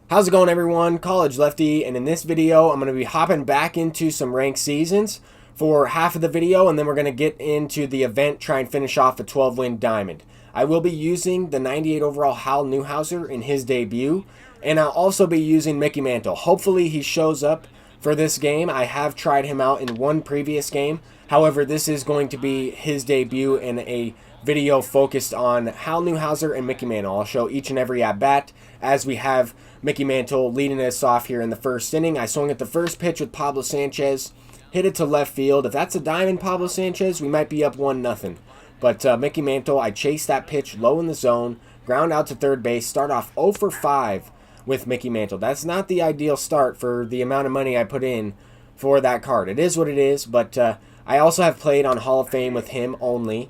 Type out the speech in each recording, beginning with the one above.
How's it going, everyone? College Lefty, and in this video I'm going to be hopping back into some ranked seasons for half of the video, and then we're going to get into the event, try and finish off a 12-win diamond. I will be using the 98 overall Hal Newhouser in his debut, and I'll also be using Mickey Mantle. Hopefully he shows up for this game. I have tried him out in one previous game. However, this is going to be his debut in a video focused on Hal Newhouser and Mickey Mantle. I'll show each and every at-bat as we have Mickey Mantle leading us off here in the first inning. I swung at the first pitch with Pablo Sanchez, hit it to left field. If that's a diamond, Pablo Sanchez, we might be up 1-0. But Mickey Mantle, I chased that pitch low in the zone, ground out to third base, start off 0 for 5 with Mickey Mantle. That's not the ideal start for the amount of money I put in for that card. It is what it is, but I also have played on Hall of Fame with him only,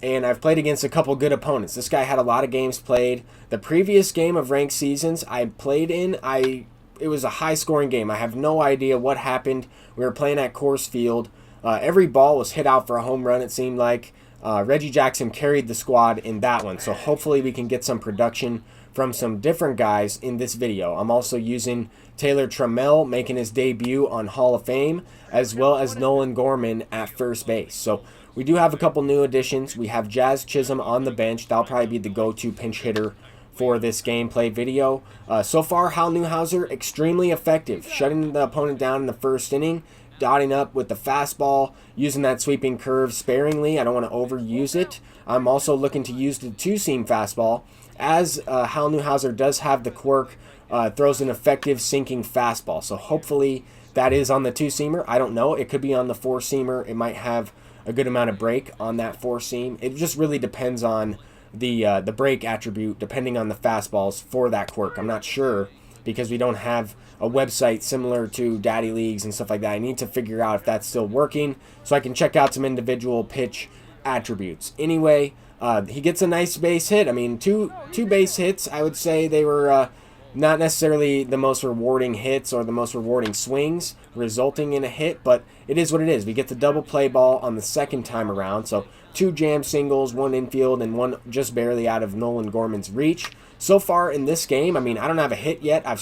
and I've played against a couple good opponents. This guy had a lot of games played. The previous game of ranked seasons I played in, it was a high-scoring game. I have no idea what happened. We were playing at Coors Field. Every ball was hit out for a home run, it seemed like. Reggie Jackson carried the squad in that one, so hopefully we can get some production from some different guys in this video. I'm also using Taylor Trammell making his debut on Hall of Fame, as well as Nolan Gorman at first base. So we do have a couple new additions. We have Jazz Chisholm on the bench. That'll probably be the go-to pinch hitter for this gameplay video. So far, Hal Newhouser, extremely effective, shutting the opponent down in the first inning, dotting up with the fastball, using that sweeping curve sparingly. I don't want to overuse it. I'm also looking to use the two-seam fastball, as Hal Newhouser does have the quirk, throws an effective sinking fastball. So hopefully that is on the two-seamer. I don't know. It could be on the four-seamer. It might have a good amount of break on that four-seam. It just really depends on the break attribute, depending on the fastballs for that quirk. I'm not sure, because we don't have a website similar to Daddy Leagues and stuff like that. I need to figure out if that's still working so I can check out some individual pitch attributes. Anyway, he gets a nice base hit. I mean, two base hits. I would say they were not necessarily the most rewarding hits or the most rewarding swings resulting in a hit, but it is what it is. We get the double play ball on the second time around, so 2 jam singles, 1 infield, and 1 just barely out of Nolan Gorman's reach. So far in this game, I mean, I don't have a hit yet. I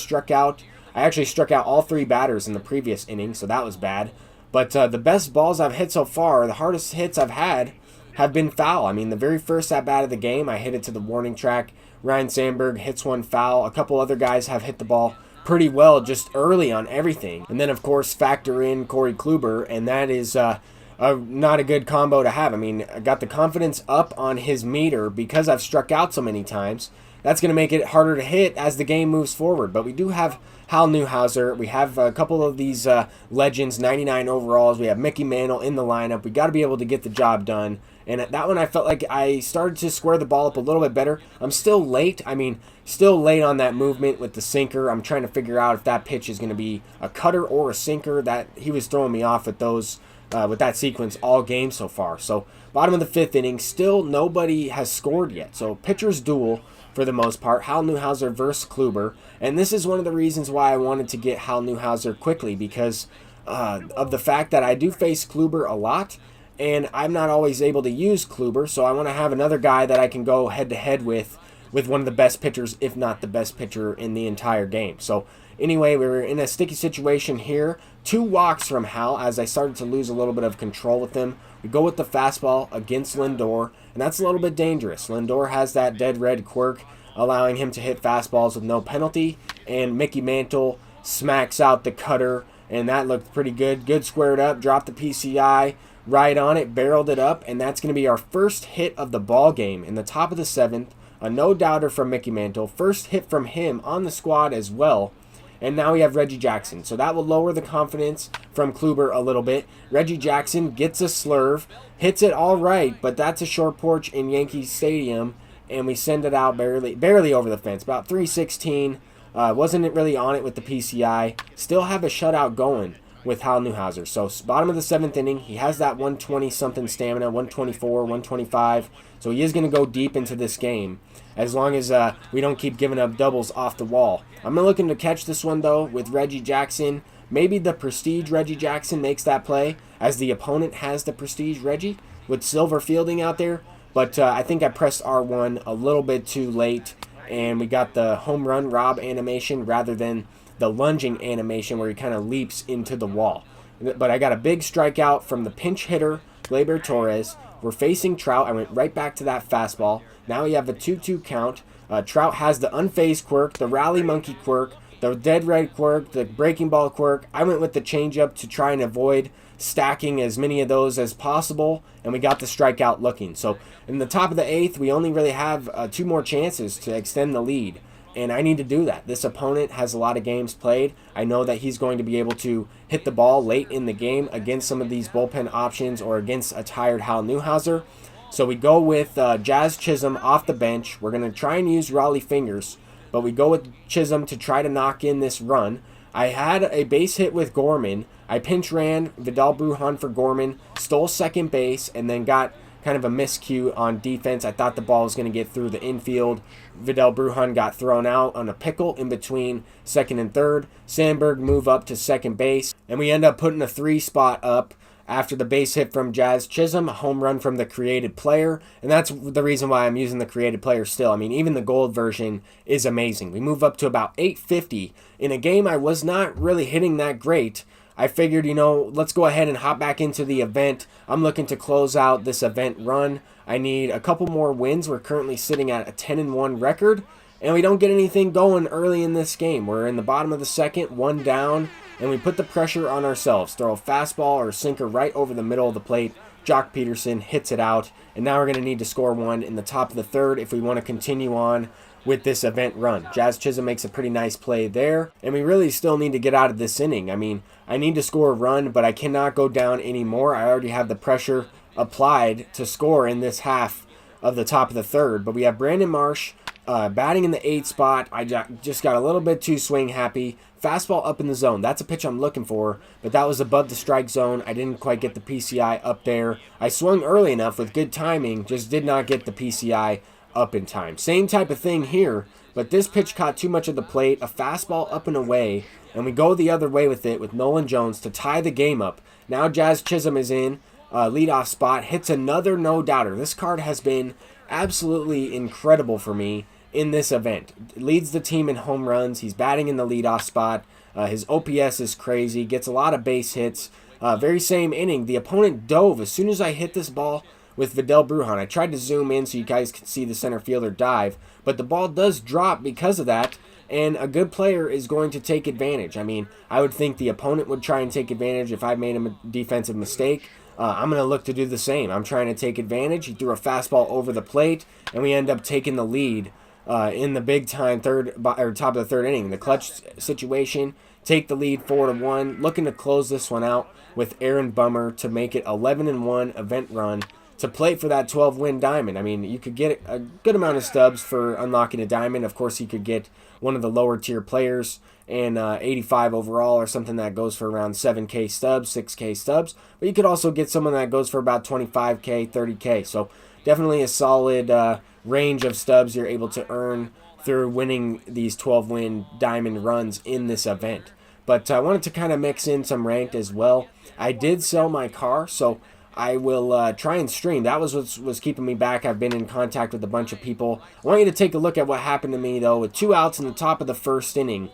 actually struck out all 3 batters in the previous inning, so that was bad. But the best balls I've hit so far, the hardest hits I've had, have been foul. I mean, the very first at-bat of the game, I hit it to the warning track. Ryan Sandberg hits one foul. A couple other guys have hit the ball pretty well just early on everything. And then, of course, factor in Corey Kluber, and that is not a good combo to have. I mean, I got the confidence up on his meter because I've struck out so many times. That's going to make it harder to hit as the game moves forward. But we do have Hal Newhouser. We have a couple of these legends, 99 overalls. We have Mickey Mantle in the lineup. We got to be able to get the job done. And at that one, I felt like I started to square the ball up a little bit better. I'm still late. I mean, still late on that movement with the sinker. I'm trying to figure out if that pitch is going to be a cutter or a sinker. That he was throwing me off with those, with that sequence all game so far. So bottom of the 5th inning, still nobody has scored yet. So pitcher's duel for the most part. Hal Newhouser versus Kluber. And this is one of the reasons why I wanted to get Hal Newhouser quickly, because of the fact that I do face Kluber a lot, and I'm not always able to use Kluber, so I want to have another guy that I can go head-to-head with one of the best pitchers, if not the best pitcher in the entire game. So anyway, we were in a sticky situation here. 2 walks from Hal as I started to lose a little bit of control with him. We go with the fastball against Lindor, and that's a little bit dangerous. Lindor has that dead red quirk, allowing him to hit fastballs with no penalty, and Mickey Mantle smacks out the cutter, and that looked pretty good. Good squared up, dropped the PCI, right on it, barreled it up, and that's going to be our first hit of the ball game in the top of the 7th. A no-doubter from Mickey Mantle. First hit from him on the squad as well. And now we have Reggie Jackson. So that will lower the confidence from Kluber a little bit. Reggie Jackson gets a slurve, hits it all right, but that's a short porch in Yankee Stadium, and we send it out barely over the fence, about 316. Wasn't really on it with the PCI. Still have a shutout going with Hal Newhouser. So bottom of the 7th inning, he has that 120-something stamina, 124, 125. So he is going to go deep into this game, as long as we don't keep giving up doubles off the wall. I'm looking to catch this one, though, with Reggie Jackson. Maybe the Prestige Reggie Jackson makes that play, as the opponent has the Prestige Reggie with silver fielding out there. But I think I pressed R1 a little bit too late, and we got the home run rob animation rather than the lunging animation where he kind of leaps into the wall. But I got a big strikeout from the pinch hitter, Gleyber Torres. We're facing Trout. I went right back to that fastball. Now we have a 2-2 count. Trout has the unfazed quirk, the rally monkey quirk, the dead red quirk, the breaking ball quirk. I went with the changeup to try and avoid stacking as many of those as possible, and we got the strikeout looking. So in the top of the 8th, we only really have 2 more chances to extend the lead, and I need to do that. This opponent has a lot of games played. I know that he's going to be able to hit the ball late in the game against some of these bullpen options or against a tired Hal Newhouser. So we go with Jazz Chisholm off the bench. We're going to try and use Raleigh Fingers, but we go with Chisholm to try to knock in this run. I had a base hit with Gorman. I pinch ran Vidal Brujan for Gorman, stole second base, and then got kind of a miscue on defense. I thought the ball was going to get through the infield. Vidal Brujan got thrown out on a pickle in between second and third. Sandberg move up to second base, and we end up putting a 3 spot up after the base hit from Jazz Chisholm, a home run from the created player, and that's the reason why I'm using the created player still. I mean, even the gold version is amazing. We move up to about 850. In a game I was not really hitting that great, I figured, let's go ahead and hop back into the event. I'm looking to close out this event run. I need a couple more wins. We're currently sitting at a 10-1 record, and we don't get anything going early in this game. We're in the bottom of the second, 1 down, and we put the pressure on ourselves. Throw a fastball or a sinker right over the middle of the plate. Jock Peterson hits it out, and now we're going to need to score 1 in the top of the 3rd if we want to continue on with this event run. Jazz Chisholm makes a pretty nice play there, and we really still need to get out of this inning. I mean, I need to score a run, but I cannot go down anymore. I already have the pressure applied to score in this half of the top of the 3rd, but we have Brandon Marsh batting in the 8th spot. I just got a little bit too swing happy. Fastball up in the zone. That's a pitch I'm looking for, but that was above the strike zone. I didn't quite get the PCI up there. I swung early enough with good timing, just did not get the PCI up in time. Same type of thing here, but this pitch caught too much of the plate. A fastball up and away, and we go the other way with it with Nolan Jones to tie the game up. Now Jazz Chisholm is in leadoff spot, hits another no-doubter. This card has been absolutely incredible for me in this event. Leads the team in home runs. He's batting in the leadoff spot. His OPS is crazy. Gets a lot of base hits. Very same inning, the opponent dove as soon as I hit this ball with Vidal Brujan. I tried to zoom in so you guys could see the center fielder dive, but the ball does drop because of that, and a good player is going to take advantage. I mean, I would think the opponent would try and take advantage if I made a defensive mistake. I'm going to look to do the same. I'm trying to take advantage. He threw a fastball over the plate, and we end up taking the lead in the big time top of the 3rd inning. The clutch situation, take the lead 4-1. Looking to close this one out with Aaron Bummer to make it 11-1 event run to play for that 12-win diamond. I mean, you could get a good amount of stubs for unlocking a diamond. Of course, you could get one of the lower tier players and 85 overall or something that goes for around 7K stubs, 6K stubs. But you could also get someone that goes for about 25K, 30K. So definitely a solid range of stubs you're able to earn through winning these 12-win diamond runs in this event. But I wanted to kind of mix in some ranked as well. I did sell my car, so I will try and stream. That was what was keeping me back. I've been in contact with a bunch of people. I want you to take a look at what happened to me, though, with 2 outs in the top of the 1st inning.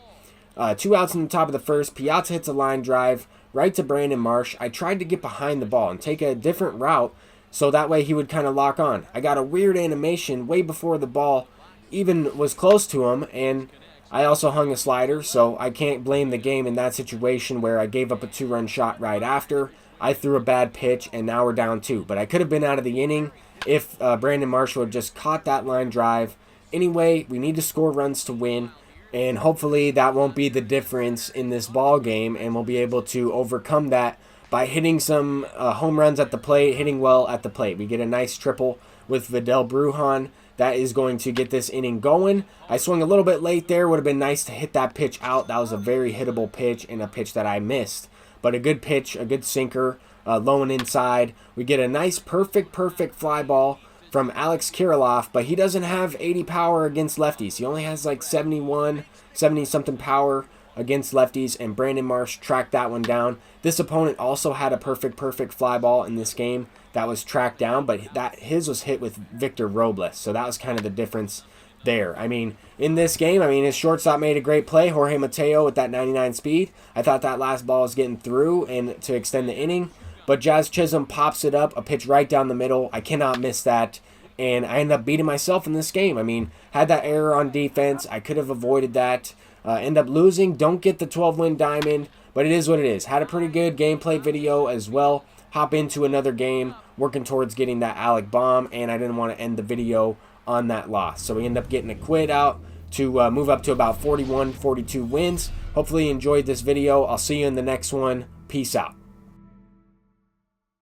2 outs in the top of the 1st. Piazza hits a line drive right to Brandon Marsh. I tried to get behind the ball and take a different route so that way he would kind of lock on. I got a weird animation way before the ball even was close to him, and I also hung a slider, so I can't blame the game in that situation where I gave up a 2-run shot right after. I threw a bad pitch, and now we're down 2. But I could have been out of the inning if Brandon Marshall had just caught that line drive. Anyway, we need to score runs to win, and hopefully that won't be the difference in this ball game, and we'll be able to overcome that by hitting some home runs at the plate, hitting well at the plate. We get a nice triple with Vidal Brujan. That is going to get this inning going. I swung a little bit late there. Would have been nice to hit that pitch out. That was a very hittable pitch and a pitch that I missed. But a good pitch, a good sinker, low and inside. We get a nice perfect fly ball from Alex Kirilloff, but he doesn't have 80 power against lefties. He only has like 70-something power against lefties, and Brandon Marsh tracked that one down. This opponent also had a perfect fly ball in this game that was tracked down, but his was hit with Victor Robles, so that was kind of the difference there. I mean, in this game, I mean, his shortstop made a great play, Jorge Mateo with that 99 speed. I thought that last ball was getting through and to extend the inning, but Jazz Chisholm pops it up, a pitch right down the middle. I cannot miss that, and I end up beating myself in this game. I mean, had that error on defense, I could have avoided that. End up losing, don't get the 12-win diamond, but it is what it is. Had a pretty good gameplay video as well. Hop into another game, working towards getting that Alec bomb, and I didn't want to end the video on that loss. So we end up getting a quit out to move up to about 41, 42 wins. Hopefully you enjoyed this video. I'll see you in the next one. Peace out.